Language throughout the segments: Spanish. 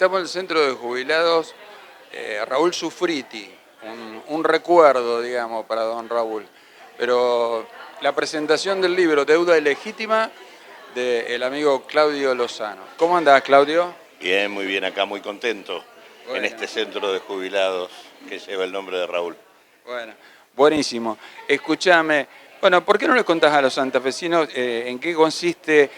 Estamos en el centro de jubilados Raúl Sufriti, un recuerdo, digamos, para don Raúl. Pero la presentación del libro Deuda Ilegítima del amigo Claudio Lozano. ¿Cómo andás, Claudio? Bien, muy bien, acá muy contento en Bueno, este centro de jubilados que lleva el nombre de Raúl. bueno, buenísimo. Escúchame, bueno, ¿por qué no le contás a los santafesinos en qué consiste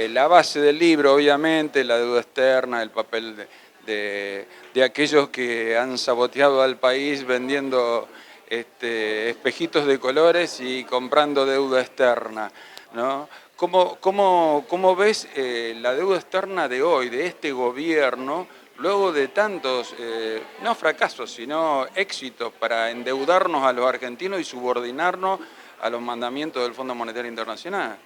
la base del libro? Obviamente, la deuda externa, el papel de aquellos que han saboteado al país vendiendo espejitos de colores y comprando deuda externa, ¿no? ¿Cómo ves la deuda externa de hoy, de este gobierno, luego de tantos, no fracasos, sino éxitos para endeudarnos a los argentinos y subordinarnos a los mandamientos del Fondo Monetario Internacional?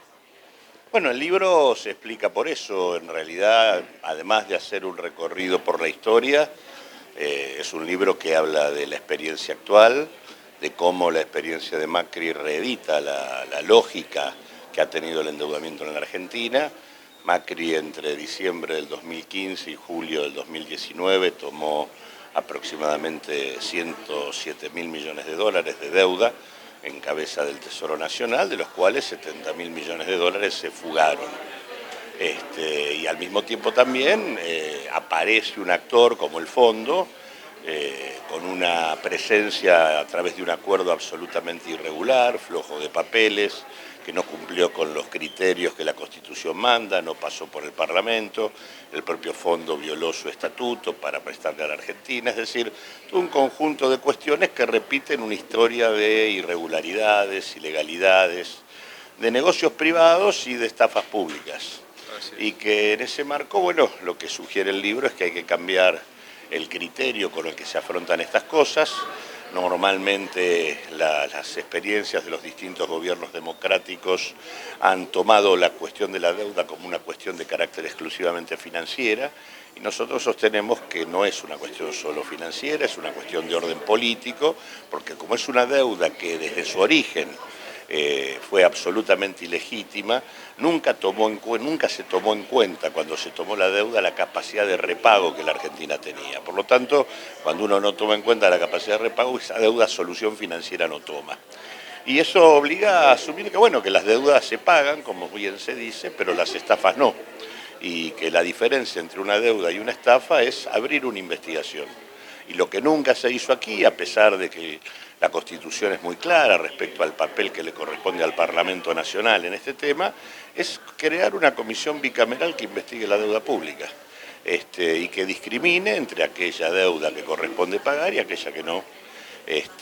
Bueno, el libro se explica por eso, en realidad, además de hacer un recorrido por la historia, es un libro que habla de la experiencia actual, de cómo la experiencia de Macri reedita la lógica que ha tenido el endeudamiento en la Argentina. Macri entre diciembre del 2015 y julio del 2019 tomó aproximadamente 107.000 millones de dólares de deuda en cabeza del Tesoro Nacional, de los cuales 70.000 millones de dólares se fugaron. Y al mismo tiempo también aparece un actor como el Fondo, con una presencia a través de un acuerdo absolutamente irregular, flojo de papeles, que no cumplió con los criterios que la Constitución manda, no pasó por el Parlamento, el propio Fondo violó su estatuto para prestarle a la Argentina, es decir, todo un conjunto de cuestiones que repiten una historia de irregularidades, ilegalidades, de negocios privados y de estafas públicas. Y que en ese marco, bueno, lo que sugiere el libro es que hay que cambiar el criterio con el que se afrontan estas cosas. Normalmente las experiencias de los distintos gobiernos democráticos han tomado la cuestión de la deuda como una cuestión de carácter exclusivamente financiera y nosotros sostenemos que no es una cuestión solo financiera, es una cuestión de orden político, porque como es una deuda que desde su origen fue absolutamente ilegítima, nunca se tomó en cuenta cuando se tomó la deuda la capacidad de repago que la Argentina tenía. Por lo tanto, cuando uno no toma en cuenta la capacidad de repago, esa deuda solución financiera no toma. Y eso obliga a asumir que, bueno, que las deudas se pagan, como bien se dice, pero las estafas no. Y que la diferencia entre una deuda y una estafa es abrir una investigación. Y lo que nunca se hizo aquí, a pesar de que la Constitución es muy clara respecto al papel que le corresponde al Parlamento Nacional en este tema, es crear una comisión bicameral que investigue la deuda pública y que discrimine entre aquella deuda que corresponde pagar y aquella que no.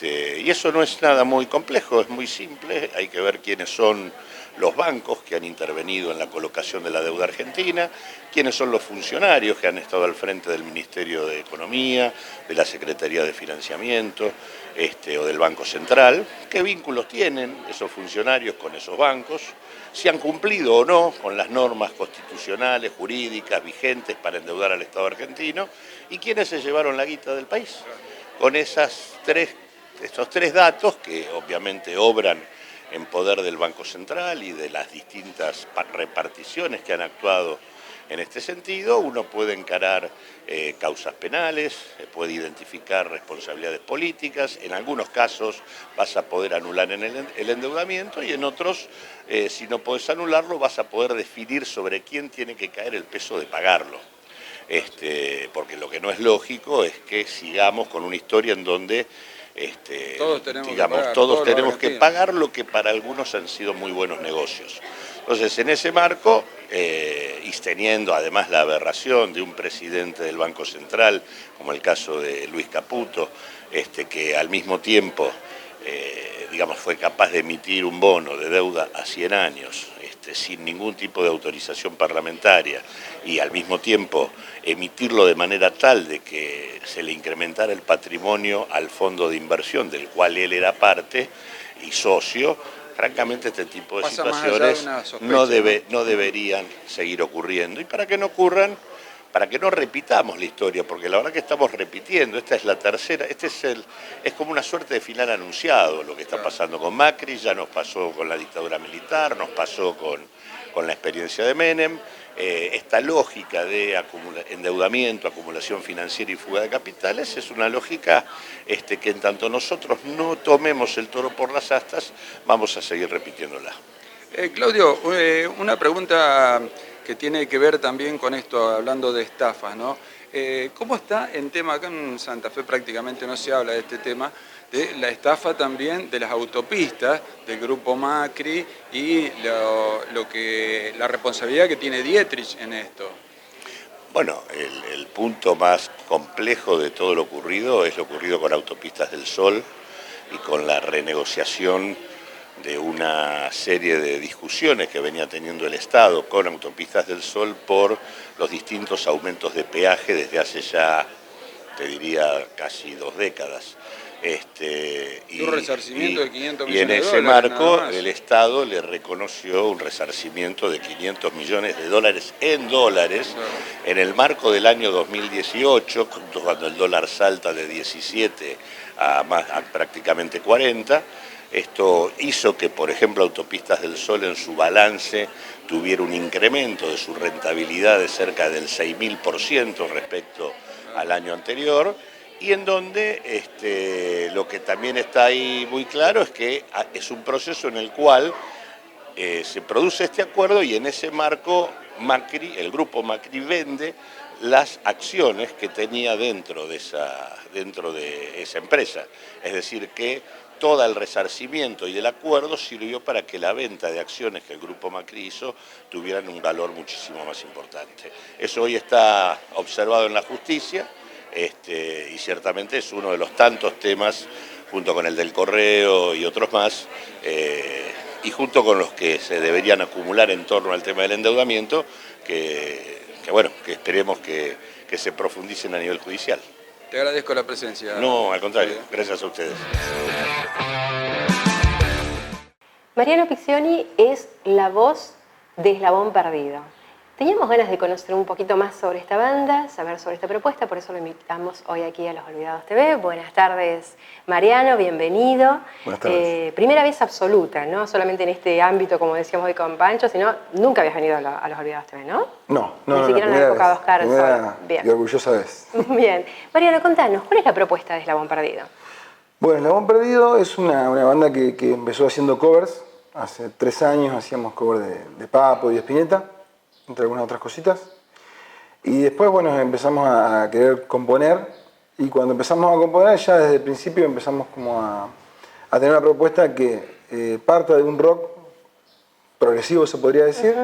Y eso no es nada muy complejo, es muy simple, hay que ver quiénes son los bancos que han intervenido en la colocación de la deuda argentina, quiénes son los funcionarios que han estado al frente del Ministerio de Economía, de la Secretaría de Financiamiento o del Banco Central, qué vínculos tienen esos funcionarios con esos bancos, si han cumplido o no con las normas constitucionales, jurídicas, vigentes para endeudar al Estado argentino, y quiénes se llevaron la guita del país. Con estos tres datos, que obviamente obran en poder del Banco Central y de las distintas reparticiones que han actuado en este sentido, uno puede encarar causas penales, puede identificar responsabilidades políticas, en algunos casos vas a poder anular el endeudamiento y en otros, si no puedes anularlo, vas a poder definir sobre quién tiene que caer el peso de pagarlo. Porque lo que no es lógico es que sigamos con una historia en donde todos tenemos que pagar lo que para algunos han sido muy buenos negocios. Entonces, en ese marco, y teniendo además la aberración de un presidente del Banco Central, como el caso de Luis Caputo, que al mismo tiempo fue capaz de emitir un bono de deuda a 100 años, sin ningún tipo de autorización parlamentaria, y al mismo tiempo emitirlo de manera tal de que se le incrementara el patrimonio al fondo de inversión, del cual él era parte y socio. Francamente, este tipo de situaciones no deberían seguir ocurriendo. Y para que no ocurran, para que no repitamos la historia, porque la verdad que estamos repitiendo, esta es la tercera, es como una suerte de final anunciado lo que está pasando con Macri, ya nos pasó con la dictadura militar, nos pasó con la experiencia de Menem, esta lógica de endeudamiento, acumulación financiera y fuga de capitales es una lógica que en tanto nosotros no tomemos el toro por las astas, vamos a seguir repitiéndola. Claudio, una pregunta que tiene que ver también con esto, hablando de estafas, ¿no? ¿Cómo está en tema, acá en Santa Fe prácticamente no se habla de este tema, de la estafa también de las autopistas del Grupo Macri y la responsabilidad que tiene Dietrich en esto? Bueno, el punto más complejo de todo lo ocurrido es lo ocurrido con Autopistas del Sol y con la renegociación de una serie de discusiones que venía teniendo el Estado con Autopistas del Sol por los distintos aumentos de peaje desde hace ya, te diría, casi 2 décadas. Un resarcimiento de 500 y millones en de ese dólares, marco nada más. el Estado le reconoció un resarcimiento de 500 millones de dólares en dólares en el marco del año 2018, cuando el dólar salta de 17 a prácticamente 40. Esto hizo que, por ejemplo, Autopistas del Sol en su balance tuviera un incremento de su rentabilidad de cerca del 6.000% respecto al año anterior, y en donde lo que también está ahí muy claro es que es un proceso en el cual se produce este acuerdo y en ese marco el grupo Macri vende las acciones que tenía dentro de esa empresa. Es decir, que todo el resarcimiento y el acuerdo sirvió para que la venta de acciones que el grupo Macri hizo tuvieran un valor muchísimo más importante. Eso hoy está observado en la justicia y ciertamente es uno de los tantos temas, junto con el del correo y otros más, y junto con los que se deberían acumular en torno al tema del endeudamiento, que esperemos que se profundicen a nivel judicial. Te agradezco la presencia. No, al contrario, gracias a ustedes. Mariano Piccioni es la voz de Eslabón Perdido. Teníamos ganas de conocer un poquito más sobre esta banda, saber sobre esta propuesta, por eso lo invitamos hoy aquí a Los Olvidados TV. Buenas tardes, Mariano, bienvenido. Buenas tardes. Primera vez absoluta, no solamente en este ámbito, como decíamos hoy con Pancho, sino nunca habías venido a Los Olvidados TV, ¿no? No, Ni siquiera en la época de Oscar Sol. Bien. Y orgullosa vez. Bien. Mariano, contanos, ¿cuál es la propuesta de Eslabón Perdido? Bueno, Eslabón Perdido es una banda que empezó haciendo covers. Hace 3 años hacíamos covers de Papo y de Spinetta, entre algunas otras cositas. Y después, bueno, empezamos a querer componer. Y cuando empezamos a componer, ya desde el principio empezamos como a tener una propuesta que parta de un rock progresivo, se podría decir,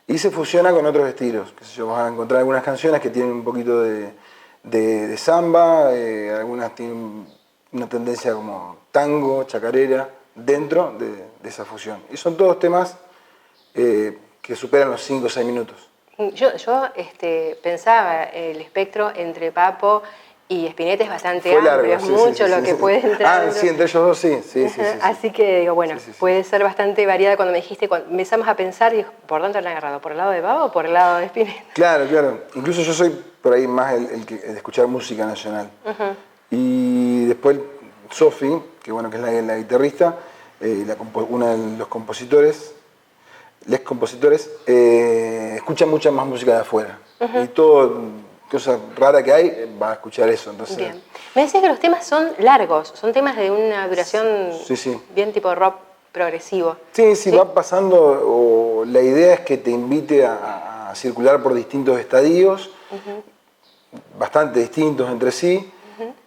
y se fusiona con otros estilos. Qué sé yo, vas a encontrar algunas canciones que tienen un poquito de samba, algunas tienen una tendencia como tango, chacarera, dentro de esa fusión. Y son todos temas que superan los 5 o 6 minutos. Yo pensaba, el espectro entre Papo y Spinetta es bastante Fue amplio, largo, es sí, mucho sí, lo sí, que sí. puede entrar. Sí, entre ellos dos sí. Así que digo, bueno, Sí. puede ser bastante variada. Cuando me dijiste, cuando empezamos a pensar, digo, ¿por dónde lo han agarrado? ¿Por el lado de Papo o por el lado de Spinetta? Claro. Incluso yo soy por ahí más el de escuchar música nacional. Y después Sofi, que bueno, que es la guitarrista, una de los compositores, les compositores, escucha mucha más música de afuera. Y todo, cosa rara que hay, va a escuchar eso. Entonces, Bien. Me decías que los temas son largos, son temas de una duración Sí. bien tipo rock progresivo. Sí, va pasando, o la idea es que te invite a circular por distintos estadios, bastante distintos entre sí,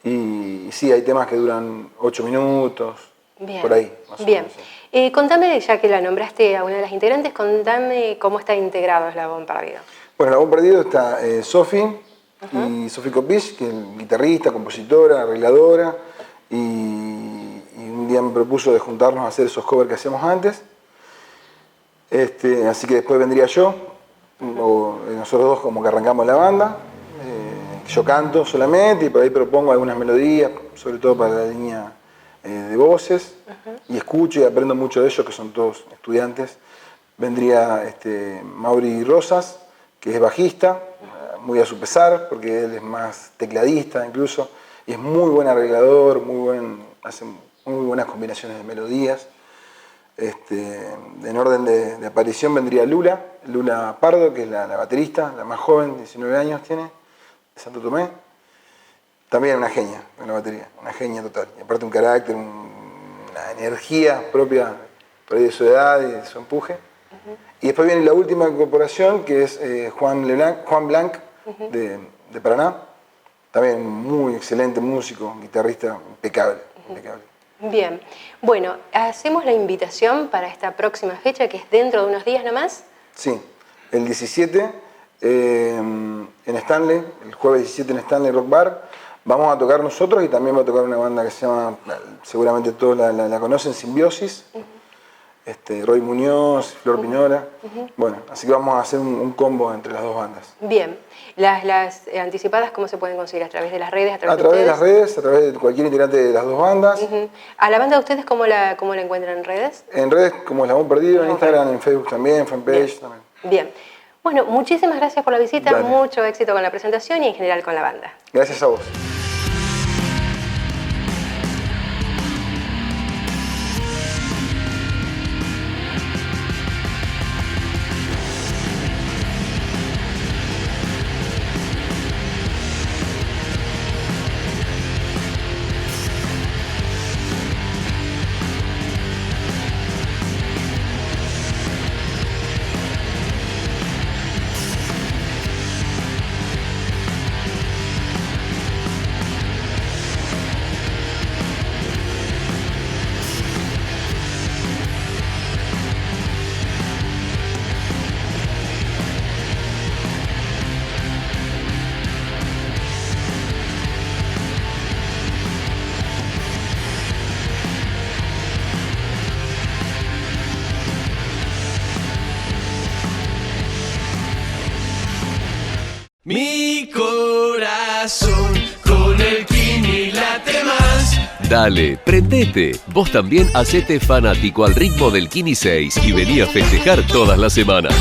y sí, hay temas que duran 8 minutos, Bien. por ahí. Más o Bien. menos, sí. Contame, ya que la nombraste a una de las integrantes, contame cómo está integrado Eslabón Perdido. Bueno, en Eslabón Perdido está Sofi y Sofi Copich, que es guitarrista, compositora, arregladora, y un día me propuso de juntarnos a hacer esos covers que hacíamos antes. Así que después vendría yo, o nosotros dos como que arrancamos la banda. Yo canto solamente y por ahí propongo algunas melodías, sobre todo para la línea de voces, y escucho y aprendo mucho de ellos, que son todos estudiantes. Vendría Mauri Rosas, que es bajista, muy a su pesar, porque él es más tecladista incluso, y es muy buen arreglador, hace muy buenas combinaciones de melodías. En orden de aparición vendría Lula Pardo, que es la baterista, la más joven, 19 años tiene, de Santo Tomé. También una genia en la batería, una genia total. Y aparte un carácter, una energía propia por ahí de su edad y de su empuje. Y después viene la última incorporación, que es Juan Blanc, de Paraná. También muy excelente músico, guitarrista impecable. Bien, bueno, hacemos la invitación para esta próxima fecha, que es dentro de unos días nomás. Sí, el 17 en Stanley, el jueves 17 en Stanley Rock Bar. Vamos a tocar nosotros y también va a tocar una banda que se llama, seguramente todos la conocen, Simbiosis. Roy Muñoz, Flor Pinora. Bueno, así que vamos a hacer un combo entre las dos bandas. Bien. Las anticipadas, ¿cómo se pueden conseguir? ¿A través de las redes? A través de las redes, a través de cualquier integrante de las dos bandas. ¿A la banda de ustedes cómo la encuentran en redes? En redes como Eslabón Perdido, en Instagram, en Facebook también, fanpage también. Bien. Bueno, muchísimas gracias por la visita, Dale. Mucho éxito con la presentación y en general con la banda. Gracias a vos. Mi corazón con el Kini late más. Dale, prendete. Vos también hacete fanático al ritmo del Kini 6 y vení a festejar todas las semanas.